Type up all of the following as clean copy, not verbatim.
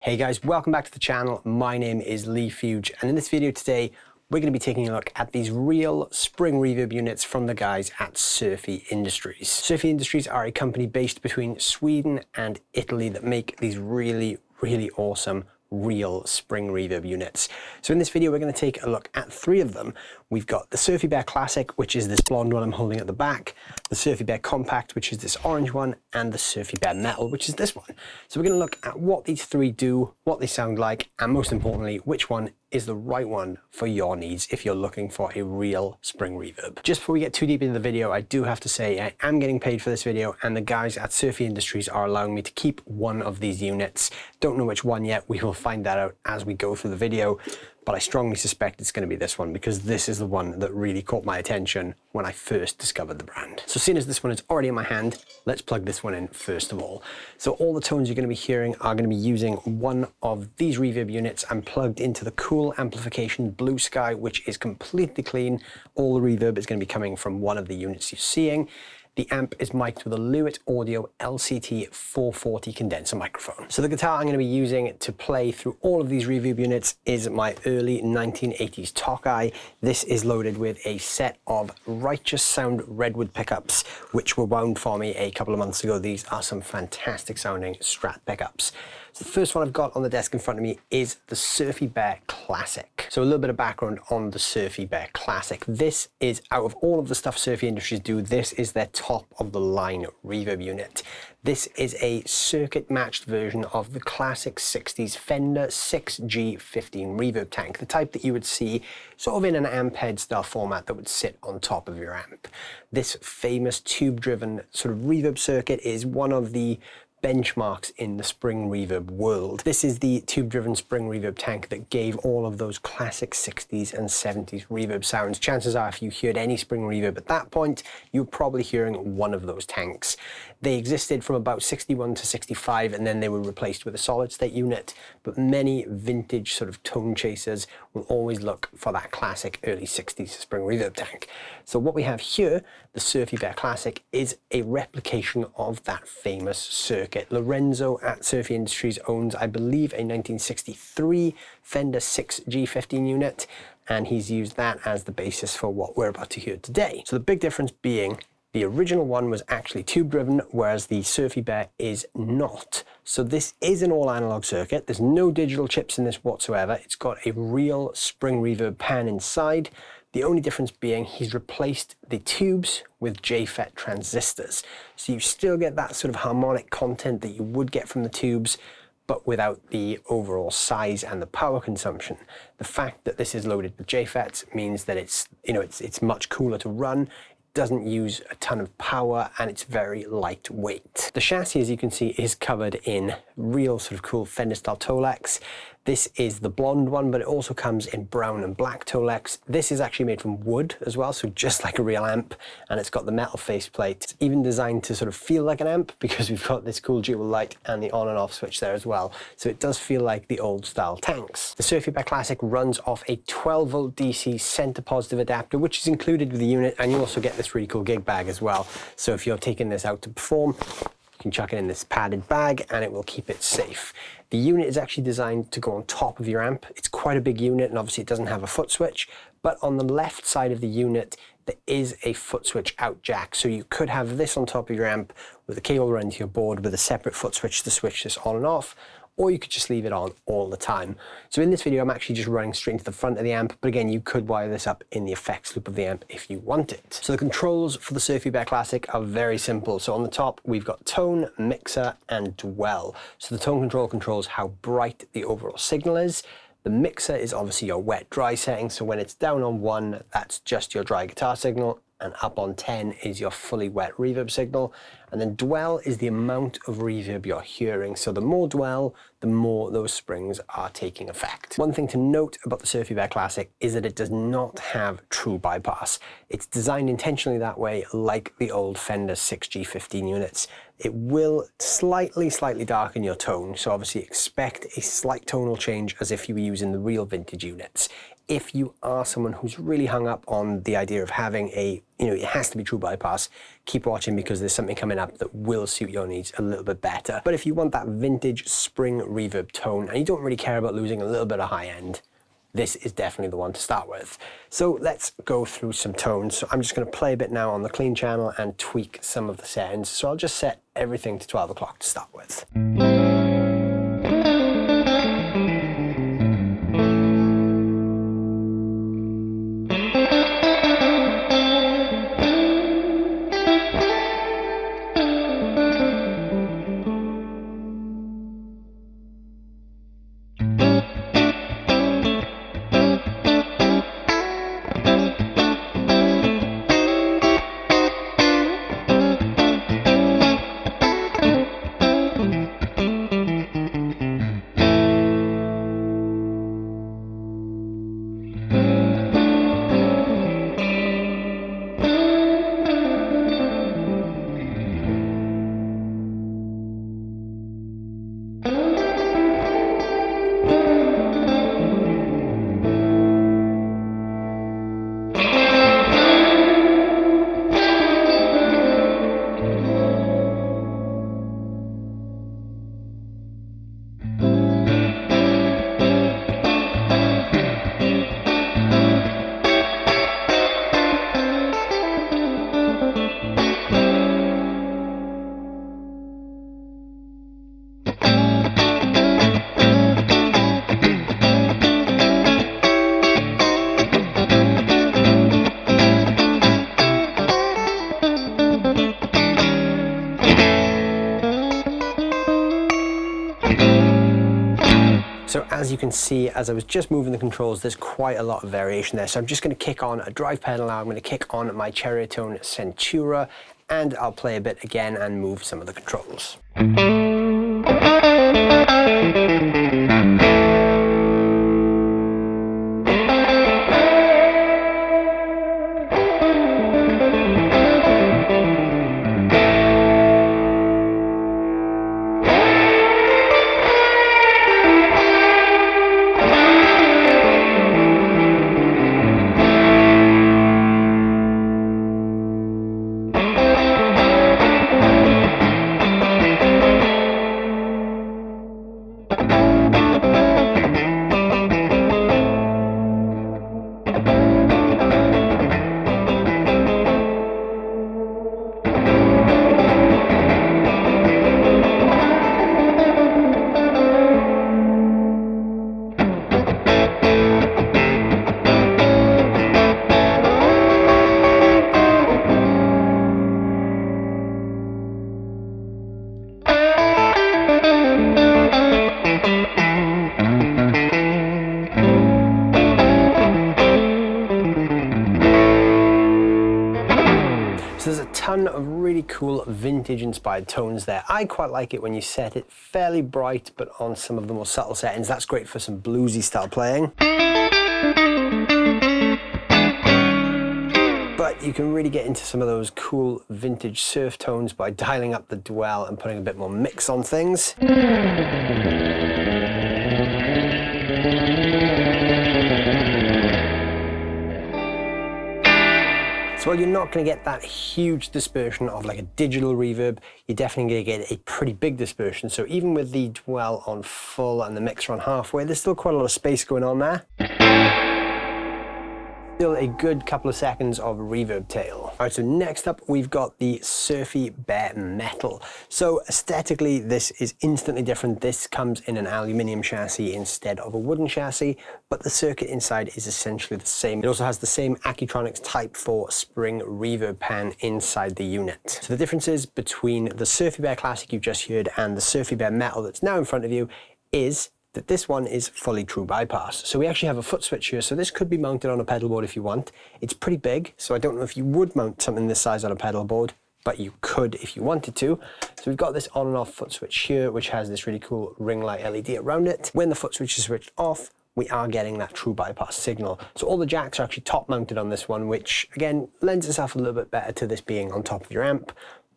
Hey guys, welcome back to the channel. My name is Leigh Fuge, and in this video today, we're going to be taking a look at these real spring reverb units from the guys at Surfy Industries. Surfy Industries are a company based between Sweden and Italy that make these really awesome real spring reverb units. So in this video, we're going to take a look at three of them. We've got the Surfybear Classic, which is this blonde one I'm holding at the back, the Surfybear Compact, which is this orange one, and the Surfybear Metal, which is this one. So we're going to look at what these three do, what they sound like, and most importantly, which one is the right one for your needs if you're looking for a real spring reverb. Just before we get too deep into the video, I do have to say I am getting paid for this video, and the guys at Surfy Industries are allowing me to keep one of these units. Don't know which one yet. We will find that out as we go through the video, but I strongly suspect it's going to be this one because this is the one that really caught my attention when I first discovered the brand. So seeing as this one is already in my hand, let's plug this one in first of all. So all the tones you're going to be hearing are going to be using one of these reverb units. I'm plugged into the Cool Amplification Blue Sky, which is completely clean. All the reverb is going to be coming from one of the units you're seeing. The amp is mic'd with a Lewitt Audio LCT 440 condenser microphone. So the guitar I'm going to be using to play through all of these reverb units is my early 1980s Tokai. This is loaded with a set of Righteous Sound Redwood pickups, which were wound for me a couple of months ago. These are some fantastic sounding Strat pickups. So the first one I've got on the desk in front of me is the Surfybear Classic. So a little bit of background on the Surfybear Classic. This is, out of all of the stuff Surfy Industries do, this is their top of the line reverb unit. This is a circuit matched version of the classic 60s Fender 6G15 reverb tank, the type that you would see sort of in an amp head style format that would sit on top of your amp. This famous tube driven sort of reverb circuit is one of the benchmarks in the spring reverb world. This is the tube-driven spring reverb tank that gave all of those classic 60s and 70s reverb sounds. Chances are if you heard any spring reverb at that point, you're probably hearing one of those tanks. They existed from about 61 to 65, and then they were replaced with a solid-state unit, but many vintage sort of tone chasers will always look for that classic early 60s spring reverb tank. So what we have here, the Surfybear Classic, is a replication of that famous circuit. Lorenzo at Surfy Industries owns, I believe, a 1963 Fender 6G15 unit, and he's used that as the basis for what we're about to hear today. So the big difference being the original one was actually tube driven, whereas the Surfybear is not. So this is an all analog circuit. There's no digital chips in this whatsoever. It's got a real spring reverb pan inside. The only difference being he's replaced the tubes with JFET transistors. So you still get that sort of harmonic content that you would get from the tubes, but without the overall size and the power consumption. The fact that this is loaded with JFETs means that it's much cooler to run. Doesn't use a ton of power, and it's very lightweight. The chassis, as you can see, is covered in real sort of cool Fender style Tolex. This is the blonde one, but it also comes in brown and black Tolex. This is actually made from wood as well, so just like a real amp, and it's got the metal faceplate. It's even designed to sort of feel like an amp because we've got this cool dual light and the on and off switch there as well, so it does feel like the old style tanks. The Surfybear Classic runs off a 12 volt DC center positive adapter, which is included with the unit, and you also get this really cool gig bag as well. So if you're taking this out to perform, you can chuck it in this padded bag and it will keep it safe. The unit is actually designed to go on top of your amp. It's quite a big unit, and obviously it doesn't have a foot switch, but on the left side of the unit, there is a foot switch out jack. So you could have this on top of your amp with a cable running to your board with a separate foot switch to switch this on and off, or you could just leave it on all the time. So in this video, I'm actually just running straight into the front of the amp, but again, you could wire this up in the effects loop of the amp if you wanted. So the controls for the Surfybear Classic are very simple. So on the top, we've got tone, mixer, and dwell. So the tone control controls how bright the overall signal is. The mixer is obviously your wet-dry setting, so when it's down on 1, that's just your dry guitar signal, and up on 10 is your fully wet reverb signal. And then dwell is the amount of reverb you're hearing. So the more dwell, the more those springs are taking effect. One thing to note about the Surfybear Classic is that it does not have true bypass. It's designed intentionally that way, like the old Fender 6G15 units. It will slightly darken your tone. So obviously expect a slight tonal change as if you were using the real vintage units. if you are someone who's really hung up on the idea of having a, it has to be true bypass, keep watching because there's something coming up that will suit your needs a little bit better. But if you want that vintage spring reverb tone and you don't really care about losing a little bit of high end, this is definitely the one to start with. So let's go through some tones. So I'm just going to play a bit now on the clean channel and tweak some of the settings. So I'll just set everything to 12 o'clock to start with. So as you can see, as I was just moving the controls, there's quite a lot of variation there. So I'm just going to kick on a drive pedal now. I'm going to kick on my Cherrytone Centura, and I'll play a bit again and move some of the controls. So there's a ton of really cool vintage inspired tones there. I quite like it when you set it fairly bright, but on some of the more subtle settings. That's great for some bluesy style playing. But you can really get into some of those cool vintage surf tones by dialing up the dwell and putting a bit more mix on things. So while you're not going to get that huge dispersion of like a digital reverb, you're definitely going to get a pretty big dispersion. So even with the dwell on full and the mixer on halfway, there's still quite a lot of space going on there. Still a good couple of seconds of reverb tail. All right, so next up we've got the Surfybear Metal. So aesthetically, this is instantly different. This comes in an aluminium chassis instead of a wooden chassis, but the circuit inside is essentially the same. It also has the same Accutronics Type 4 Spring Reverb pan inside the unit. So the differences between the Surfybear Classic you just heard and the Surfybear Metal that's now in front of you is that this one is fully true bypass. So we actually have a foot switch here, so this could be mounted on a pedal board if you want. It's pretty big, so I don't know if you would mount something this size on a pedal board, but you could if you wanted to. So we've got this on and off foot switch here, which has this really cool ring light LED around it. When the foot switch is switched off, we are getting that true bypass signal. So all the jacks are actually top mounted on this one, which again, lends itself a little bit better to this being on top of your amp,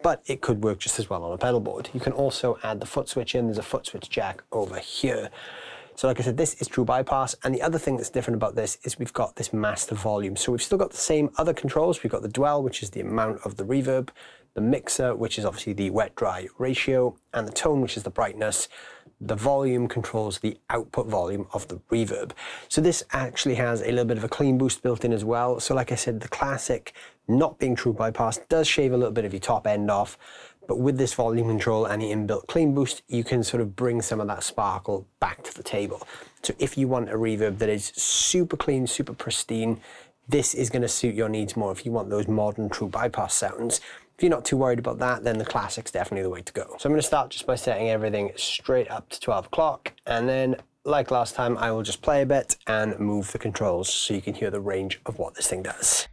but it could work just as well on a pedal board. You can also add the foot switch in. There's a foot switch jack over here. So like I said, this is true bypass, and the other thing that's different about this is we've got this master volume. So we've still got the same other controls. We've got the dwell, which is the amount of the reverb, the mixer, which is obviously the wet-dry ratio, and the tone, which is the brightness. The volume controls the output volume of the reverb. So this actually has a little bit of a clean boost built in as well. So like I said, the Classic, not being true bypass, does shave a little bit of your top end off, but with this volume control and the inbuilt clean boost, you can sort of bring some of that sparkle back to the table. So if you want a reverb that is super clean, super pristine, this is going to suit your needs more if you want those modern true bypass sounds. If you're not too worried about that, then the Classic's definitely the way to go. So I'm going to start just by setting everything straight up to 12 o'clock, and then, like last time, I will just play a bit and move the controls so you can hear the range of what this thing does.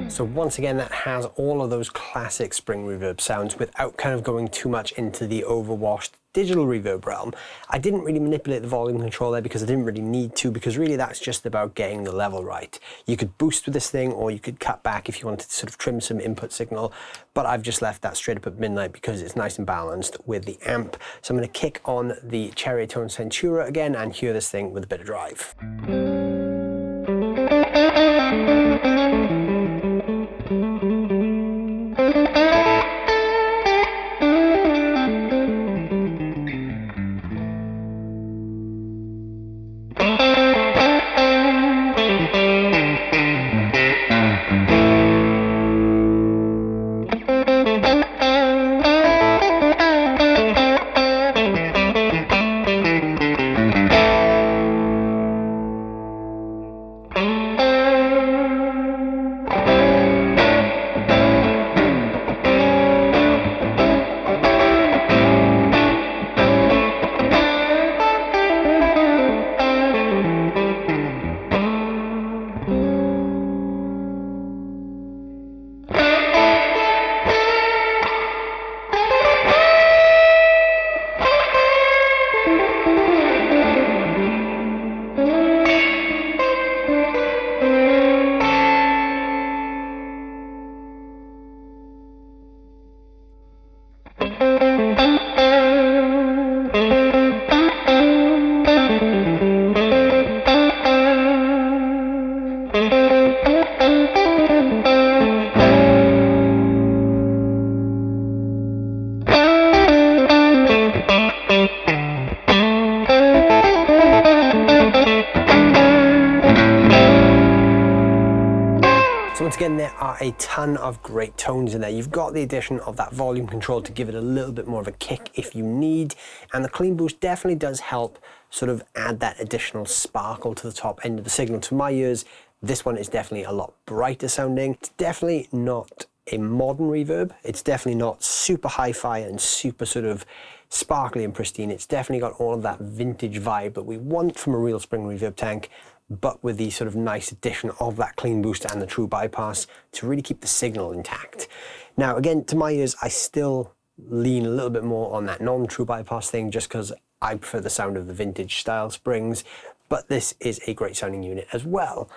So once again, that has all of those classic Spring Reverb sounds without kind of going too much into the overwashed digital reverb realm. I didn't really manipulate the volume control there because I didn't really need to, because really that's just about getting the level right. You could boost with this thing, or you could cut back if you wanted to sort of trim some input signal, but I've just left that straight up at midnight because it's nice and balanced with the amp. So I'm going to kick on the Cherry Tone Centura again and hear this thing with a bit of drive. So once again, there are a ton of great tones in there. You've got the addition of that volume control to give it a little bit more of a kick if you need, and the clean boost definitely does help sort of add that additional sparkle to the top end of the signal. To my ears, this one is definitely a lot brighter sounding. It's definitely not a modern reverb. It's definitely not super hi-fi and super sort of sparkly and pristine. It's definitely got all of that vintage vibe that we want from a real Spring Reverb tank, but with the sort of nice addition of that clean boost and the true bypass to really keep the signal intact. Now, again, to my ears, I still lean a little bit more on that non-true bypass thing just because I prefer the sound of the vintage style springs, but this is a great sounding unit as well.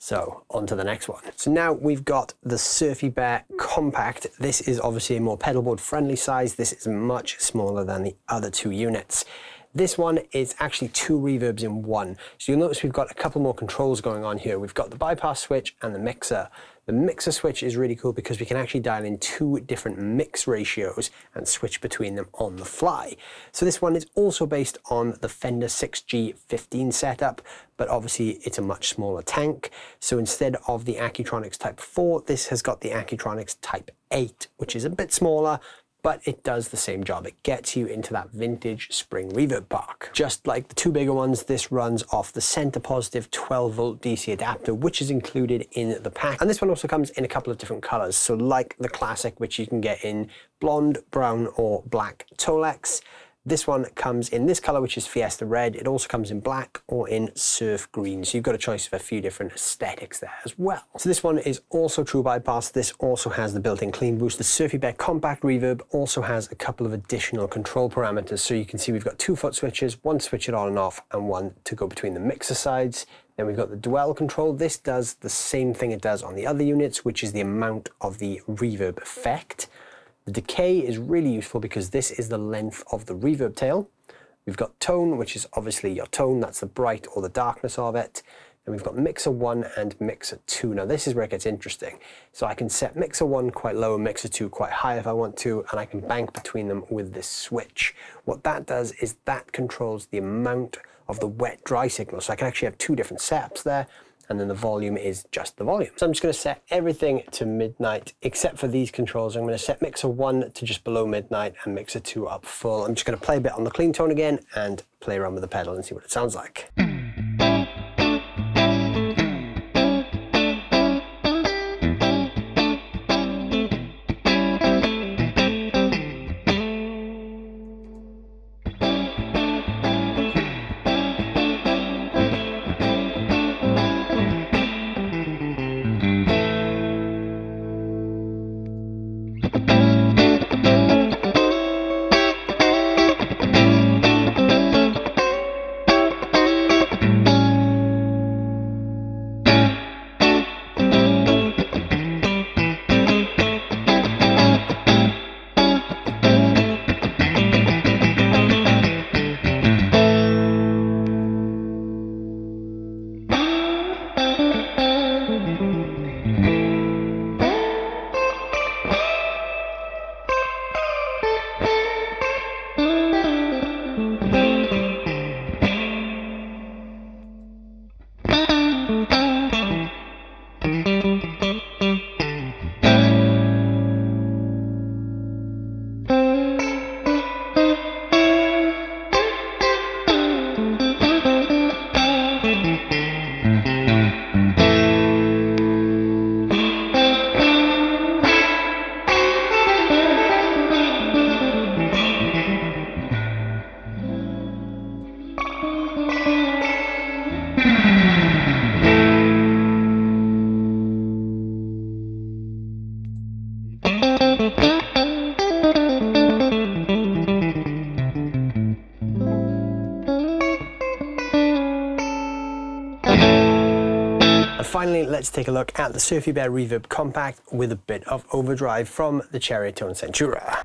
So on to the next one. So now we've got the Surfybear Compact. This is obviously a more pedalboard friendly size. This is much smaller than the other two units. This one is actually two reverbs in one. So you'll notice we've got a couple more controls going on here. We've got the bypass switch and the mixer. The mixer switch is really cool because we can actually dial in two different mix ratios and switch between them on the fly. So this one is also based on the Fender 6G15 setup, but obviously it's a much smaller tank. So instead of the Accutronics Type 4, this has got the Accutronics Type 8, which is a bit smaller, but it does the same job. It gets you into that vintage Spring Reverb park. Just like the two bigger ones, this runs off the center positive 12-volt DC adapter, which is included in the pack. And this one also comes in a couple of different colors. So like the Classic, which you can get in blonde, brown, or black Tolex. This one comes in this color, which is Fiesta Red. It also comes in black or in surf green. So you've got a choice of a few different aesthetics there as well. So this one is also true bypass. This also has the built-in clean boost. The Surfybear Compact Reverb also has a couple of additional control parameters. So you can see we've got two foot switches, one to switch it on and off, and one to go between the mixer sides. Then we've got the dwell control. This does the same thing it does on the other units, which is the amount of the reverb effect. The decay is really useful because this is the length of the reverb tail. We've got tone, which is obviously your tone, that's the bright or the darkness of it. And we've got mixer 1 and mixer 2. Now this is where it gets interesting. So I can set mixer 1 quite low and mixer 2 quite high if I want to, and I can bank between them with this switch. What that does is that controls the amount of the wet dry signal. So I can actually have two different setups there, and then the volume is just the volume. So I'm just gonna set everything to midnight, except for these controls. I'm gonna set mixer 1 to just below midnight and mixer 2 up full. I'm just gonna play a bit on the clean tone again and play around with the pedal and see what it sounds like. Finally, let's take a look at the Surfybear Reverb Compact with a bit of overdrive from the Cherrytone Centura.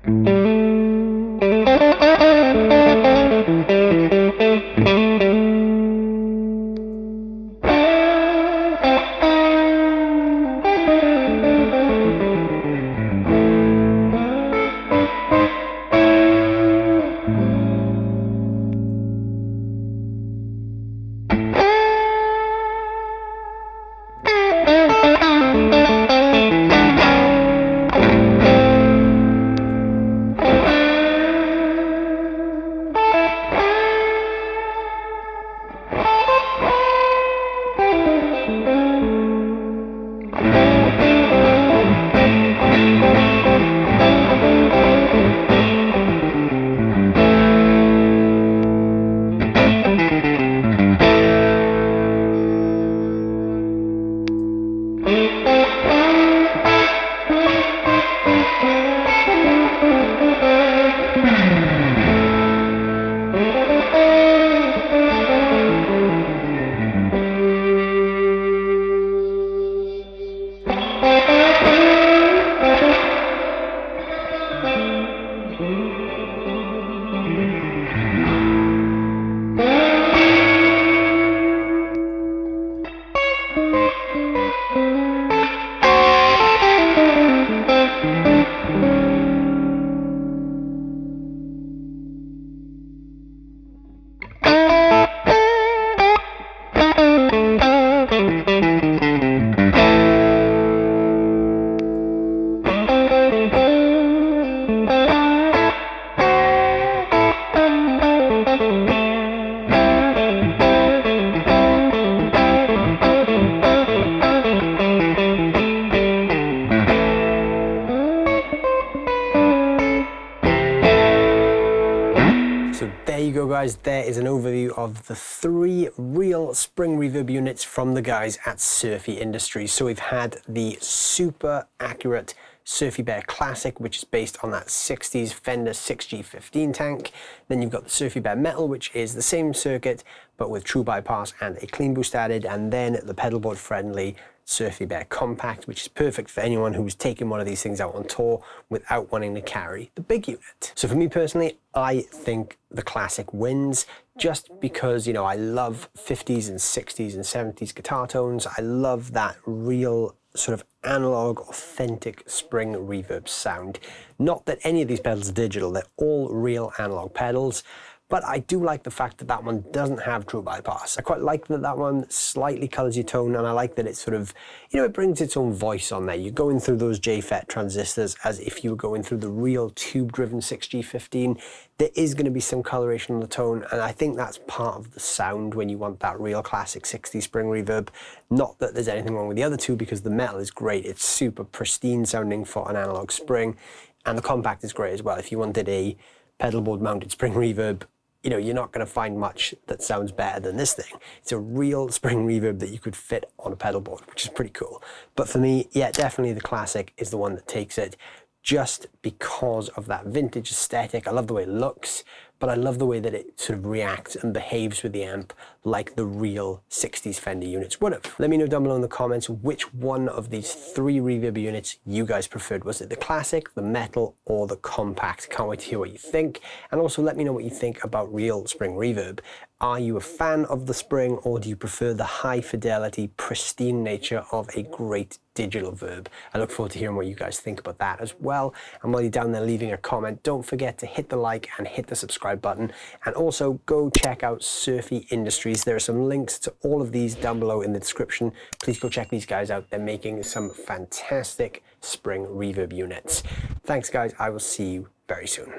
of the 3 real Spring Reverb units from the guys at Surfy Industries. So we've had the super accurate Surfybear Classic, which is based on that 60s Fender 6G15 tank. Then you've got the Surfybear Metal, which is the same circuit, but with true bypass and a clean boost added. And then the pedalboard friendly Surfybear Compact, which is perfect for anyone who's taking one of these things out on tour without wanting to carry the big unit. So for me personally, I think the Classic wins just because, you know, I love 50s and 60s and 70s guitar tones. I love that real sort of analog, authentic Spring Reverb sound. Not that any of these pedals are digital, they're all real analog pedals. But I do like the fact that that one doesn't have true bypass. I quite like that that one slightly colors your tone, and I like that it sort of, you know, it brings its own voice on there. You're going through those JFET transistors as if you were going through the real tube-driven 6G15. There is going to be some coloration on the tone, and I think that's part of the sound when you want that real classic 60 Spring Reverb. Not that there's anything wrong with the other two, because the Metal is great. It's super pristine sounding for an analog Spring, and the Compact is great as well. If you wanted a pedalboard mounted Spring Reverb, you know, you're not going to find much that sounds better than this thing. It's a real Spring Reverb that you could fit on a pedalboard, which is pretty cool. But for me, yeah, definitely the Classic is the one that takes it, just because of that vintage aesthetic. I love the way it looks, but I love the way that it sort of reacts and behaves with the amp like the real 60s Fender units would have. Let me know down below in the comments which one of these 3 Reverb units you guys preferred. Was it the Classic, the Metal, or the Compact? Can't wait to hear what you think. And also let me know what you think about real Spring Reverb. Are you a fan of the Spring, or do you prefer the high fidelity, pristine nature of a great digital verb? I look forward to hearing what you guys think about that as well. And while you're down there leaving a comment, don't forget to hit the like and hit the subscribe button. And also go check out Surfy Industries. There are some links to all of these down below in the description. Please go check these guys out. They're making some fantastic Spring Reverb units. Thanks guys, I will see you very soon.